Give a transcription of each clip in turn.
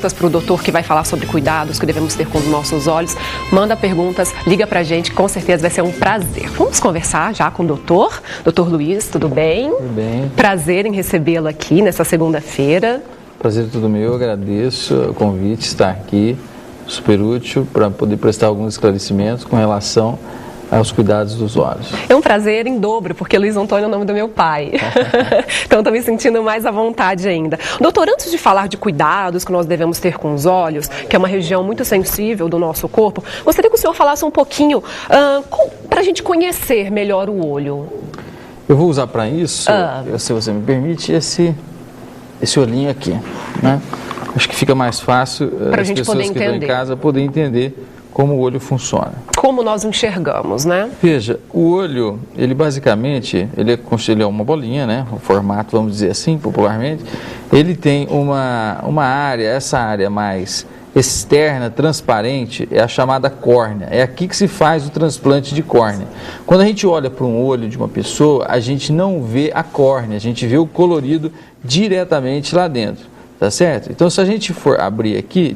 perguntas para o doutor, que vai falar sobre cuidados que devemos ter com os nossos olhos, manda perguntas, liga pra gente, com certeza vai ser um prazer. Vamos conversar já com o doutor Luiz, tudo bem? Tudo bem. Prazer em recebê-lo aqui nessa segunda-feira. Prazer todo meu, agradeço o convite, estar aqui, super útil para poder prestar alguns esclarecimentos com relação aos cuidados dos olhos. É um prazer em dobro, porque Luiz Antônio é o nome do meu pai. Então estou me sentindo mais à vontade ainda. Doutor, antes de falar de cuidados que nós devemos ter com os olhos, que é uma região muito sensível do nosso corpo, gostaria que o senhor falasse um pouquinho para a gente conhecer melhor o olho. Eu vou usar para isso, se você me permite, esse olhinho aqui, né? Acho que fica mais fácil para as pessoas que estão em casa poder entender como o olho funciona. Como nós enxergamos, né? Veja, o olho, ele basicamente, ele é uma bolinha, né? O formato, vamos dizer assim, popularmente. Ele tem uma área, essa área mais externa, transparente, é a chamada córnea. É aqui que se faz o transplante de córnea. Quando a gente olha para um olho de uma pessoa, a gente não vê a córnea, a gente vê o colorido diretamente lá dentro, tá certo? Então, se a gente for abrir aqui,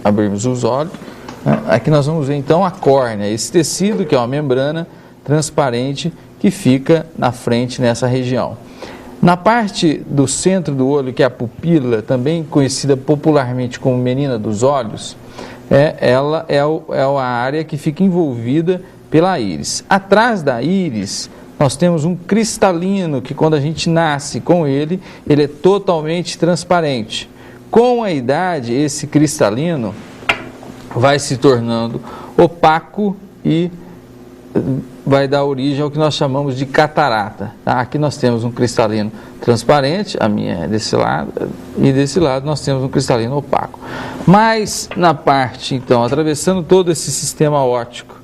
abrirmos os olhos, aqui nós vamos ver então a córnea, esse tecido que é uma membrana transparente que fica na frente nessa região. Na parte do centro do olho, que é a pupila, também conhecida popularmente como menina dos olhos, ela é a área que fica envolvida pela íris. Atrás da íris, nós temos um cristalino que quando a gente nasce com ele é totalmente transparente. Com a idade, esse cristalino vai se tornando opaco e vai dar origem ao que nós chamamos de catarata. Tá? Aqui nós temos um cristalino transparente, a minha é desse lado, e desse lado nós temos um cristalino opaco. Mas na parte, então, atravessando todo esse sistema óptico,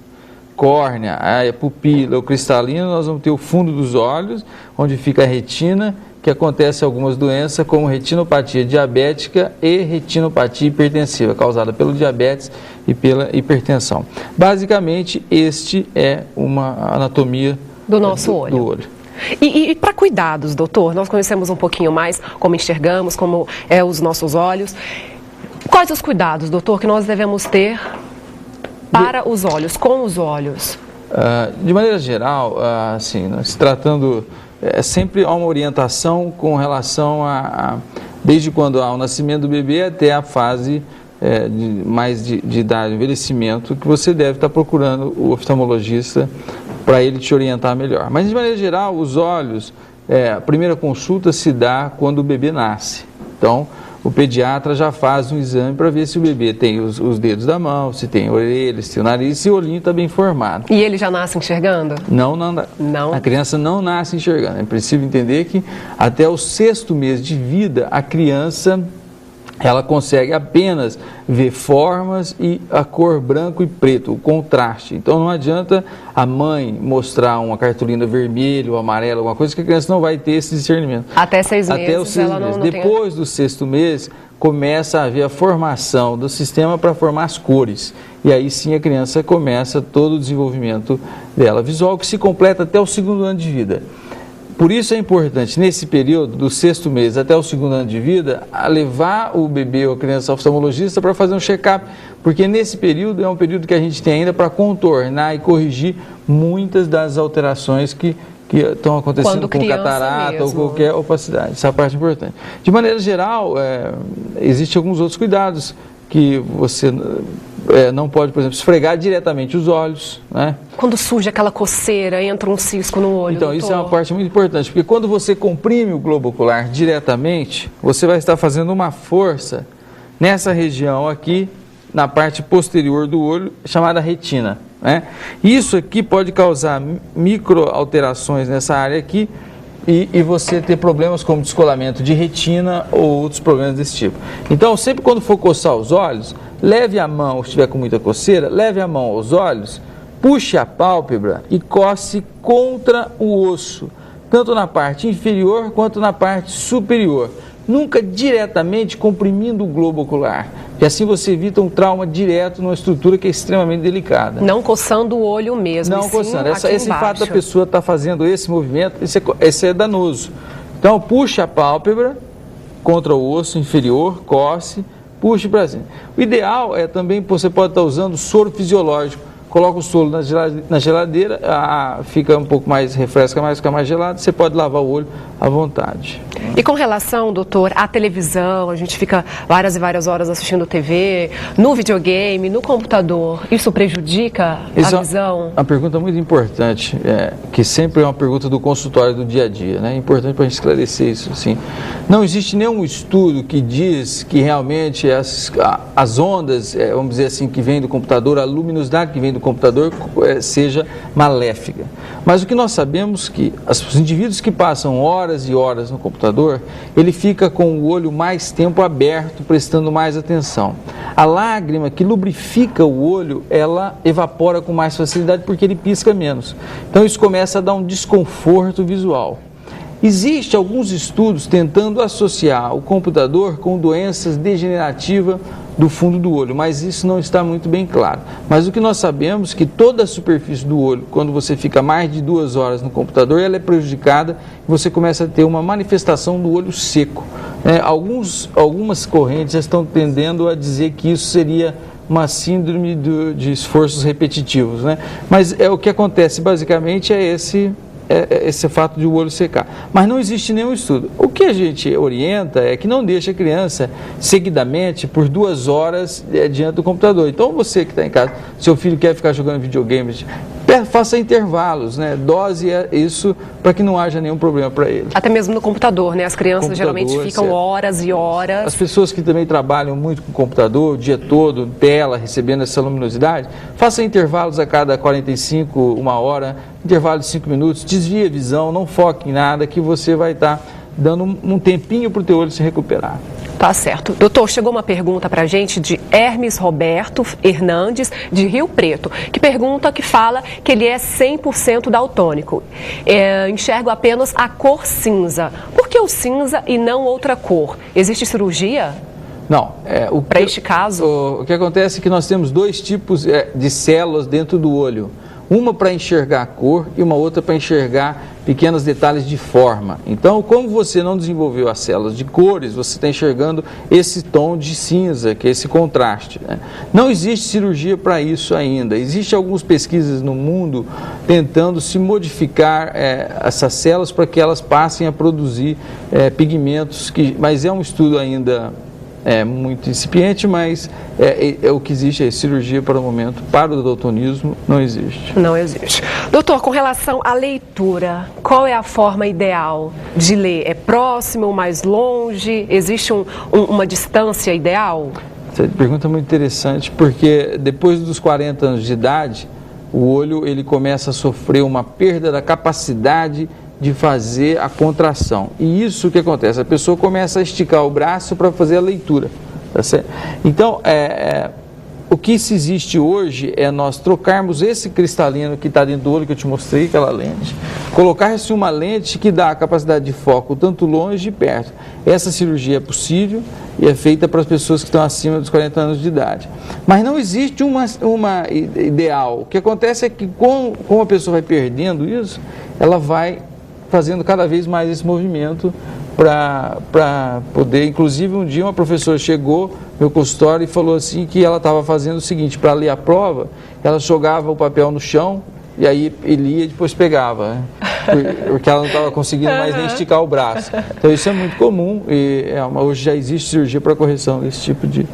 córnea, a pupila, o cristalino, nós vamos ter o fundo dos olhos, onde fica a retina, que acontece algumas doenças como retinopatia diabética e retinopatia hipertensiva, causada pelo diabetes e pela hipertensão. Basicamente, este é uma anatomia do nosso olho. E para cuidados, doutor, nós conhecemos um pouquinho mais como enxergamos, como os nossos olhos. Quais os cuidados, doutor, que nós devemos ter para os olhos, com os olhos? De maneira geral, assim, se tratando... sempre há uma orientação com relação desde quando há o nascimento do bebê até a fase de idade, envelhecimento, que você deve estar procurando o oftalmologista para ele te orientar melhor. Mas, de maneira geral, os olhos, a primeira consulta se dá quando o bebê nasce. Então, o pediatra já faz um exame para ver se o bebê tem os dedos da mão, se tem orelhas, se tem o nariz, se o olhinho está bem formado. E ele já nasce enxergando? Não. A criança não nasce enxergando. É preciso entender que até o 6º mês de vida, a criança ela consegue apenas ver formas e a cor branco e preto, o contraste. Então não adianta a mãe mostrar uma cartolina vermelha ou amarela, alguma coisa que a criança não vai ter esse discernimento. Até 6 meses. Até os 6 meses. Depois do 6º mês, começa a haver a formação do sistema para formar as cores. E aí sim a criança começa todo o desenvolvimento dela visual, que se completa até o 2º ano de vida. Por isso é importante, nesse período, do 6º mês até o 2º ano de vida, a levar o bebê ou a criança ao oftalmologista para fazer um check-up, porque nesse período é um período que a gente tem ainda para contornar e corrigir muitas das alterações que estão acontecendo com catarata ou qualquer opacidade. Essa é a parte importante. De maneira geral, existem alguns outros cuidados que você... não pode, por exemplo, esfregar diretamente os olhos, né? Quando surge aquela coceira, entra um cisco no olho. Então, isso é uma parte muito importante, porque quando você comprime o globo ocular diretamente, você vai estar fazendo uma força nessa região aqui, na parte posterior do olho, chamada retina, né? Isso aqui pode causar micro alterações nessa área aqui, e você ter problemas como descolamento de retina ou outros problemas desse tipo. Então, sempre quando for coçar os olhos, leve a mão, se estiver com muita coceira, leve a mão aos olhos, puxe a pálpebra e coce contra o osso, tanto na parte inferior quanto na parte superior. Nunca diretamente comprimindo o globo ocular, que assim você evita um trauma direto numa estrutura que é extremamente delicada. Não coçando o olho mesmo. Não coçando. Esse fato da pessoa estar fazendo esse movimento, esse é danoso. Então, puxa a pálpebra contra o osso inferior, coce, puxe para cima. O ideal é também, você pode estar usando soro fisiológico. Coloca o soro na geladeira, fica um pouco mais, refresca mais, fica mais gelado, você pode lavar o olho à vontade. E com relação, doutor, à televisão, a gente fica várias e várias horas assistindo TV, no videogame, no computador, isso prejudica a visão? É uma pergunta muito importante, que sempre é uma pergunta do consultório do dia a dia, né? É importante para a gente esclarecer isso, assim. Não existe nenhum estudo que diz que realmente as ondas, vamos dizer assim, que vem do computador, a luminosidade que vem do computador seja maléfica. Mas o que nós sabemos é que os indivíduos que passam horas e horas no computador, ele fica com o olho mais tempo aberto, prestando mais atenção. A lágrima que lubrifica o olho, ela evapora com mais facilidade porque ele pisca menos. Então isso começa a dar um desconforto visual. Existem alguns estudos tentando associar o computador com doenças degenerativas do fundo do olho, mas isso não está muito bem claro. Mas o que nós sabemos é que toda a superfície do olho, quando você fica mais de 2 horas no computador, ela é prejudicada e você começa a ter uma manifestação do olho seco. Algumas correntes já estão tendendo a dizer que isso seria uma síndrome de esforços repetitivos, né? Mas o que acontece basicamente é esse fato de o olho secar. Mas não existe nenhum estudo. O que a gente orienta é que não deixe a criança seguidamente por 2 horas diante do computador. Então você que está em casa, seu filho quer ficar jogando videogames, faça intervalos, né? Dose isso para que não haja nenhum problema para ele. Até mesmo no computador, né? As crianças geralmente ficam horas e horas. As pessoas que também trabalham muito com o computador, o dia todo, tela, recebendo essa luminosidade, faça intervalos a cada 45, 1 hora, intervalo de 5 minutos, desvie a visão, não foque em nada, que você vai estar dando um tempinho para o teu olho se recuperar. Tá certo. Doutor, chegou uma pergunta para a gente de Hermes Roberto Hernandes, de Rio Preto, que fala que ele é 100% daltônico. Enxergo apenas a cor cinza. Por que o cinza e não outra cor? Existe cirurgia? Não. Para este caso? O que acontece é que nós temos 2 tipos de células dentro do olho. Uma para enxergar a cor e uma outra para enxergar pequenos detalhes de forma. Então, como você não desenvolveu as células de cores, você está enxergando esse tom de cinza, que é esse contraste, né? Não existe cirurgia para isso ainda. Existem algumas pesquisas no mundo tentando se modificar essas células para que elas passem a produzir pigmentos, mas é um estudo ainda muito incipiente, mas o que existe é cirurgia para o momento. Para o daltonismo, não existe. Não existe. Doutor, com relação à leitura, qual é a forma ideal de ler? É próximo, mais longe? Existe uma distância ideal? Essa pergunta é muito interessante, porque depois dos 40 anos de idade, o olho ele começa a sofrer uma perda da capacidade de fazer a contração. E isso que acontece, a pessoa começa a esticar o braço para fazer a leitura. Tá certo? Então, o que se existe hoje é nós trocarmos esse cristalino que está dentro do olho, que eu te mostrei, aquela lente, colocar-se uma lente que dá a capacidade de foco tanto longe e perto. Essa cirurgia é possível e é feita para as pessoas que estão acima dos 40 anos de idade. Mas não existe uma ideal. O que acontece é que, como a pessoa vai perdendo isso, ela vai fazendo cada vez mais esse movimento para poder. Inclusive, um dia uma professora chegou no meu consultório e falou assim que ela estava fazendo o seguinte: para ler a prova, ela jogava o papel no chão e aí ele ia e depois pegava, né? Porque ela não estava conseguindo mais nem esticar o braço. Então isso é muito comum e hoje já existe cirurgia para correção desse tipo de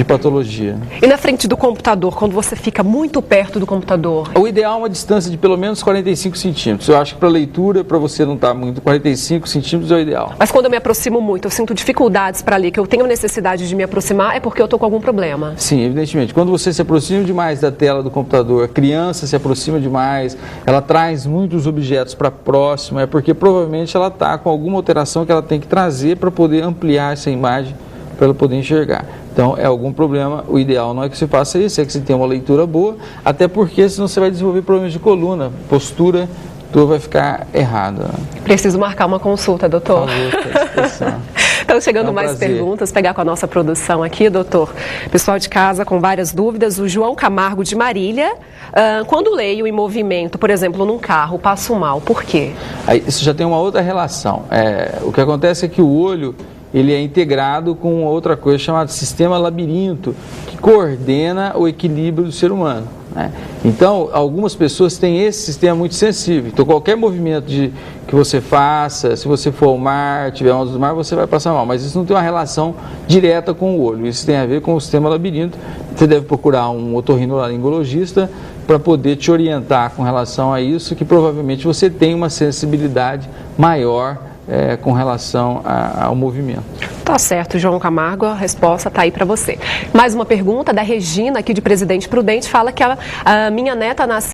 patologia. E na frente do computador, quando você fica muito perto do computador? O ideal é uma distância de pelo menos 45 centímetros. Eu acho que para leitura, para você não estar muito, 45 centímetros é o ideal. Mas quando eu me aproximo muito, eu sinto dificuldades para ler, que eu tenho necessidade de me aproximar, é porque eu estou com algum problema? Sim, evidentemente. Quando você se aproxima demais da tela do computador, a criança se aproxima demais, ela traz muitos objetos para próxima, é porque provavelmente ela está com alguma alteração que ela tem que trazer para poder ampliar essa imagem, para ela poder enxergar. Então, é algum problema. O ideal não é que você faça isso, é que você tenha uma leitura boa, até porque senão você vai desenvolver problemas de coluna, postura, tudo vai ficar errada. Preciso marcar uma consulta, doutor. Estão chegando mais perguntas, pegar com a nossa produção aqui, doutor. Pessoal de casa com várias dúvidas. O João Camargo de Marília, quando leio em movimento, por exemplo, num carro, passo mal, por quê? Isso já tem uma outra relação. O que acontece é que o olho, ele é integrado com outra coisa chamada sistema labirinto, que coordena o equilíbrio do ser humano, né? Então, algumas pessoas têm esse sistema muito sensível. Então, qualquer movimento que você faça, se você for ao mar, tiver ondas do mar, você vai passar mal. Mas isso não tem uma relação direta com o olho. Isso tem a ver com o sistema labirinto. Você deve procurar um otorrinolaringologista para poder te orientar com relação a isso, que provavelmente você tem uma sensibilidade maior com relação ao movimento. Tá certo, João Camargo, a resposta está aí para você. Mais uma pergunta da Regina, aqui de Presidente Prudente, fala que a minha neta nasceu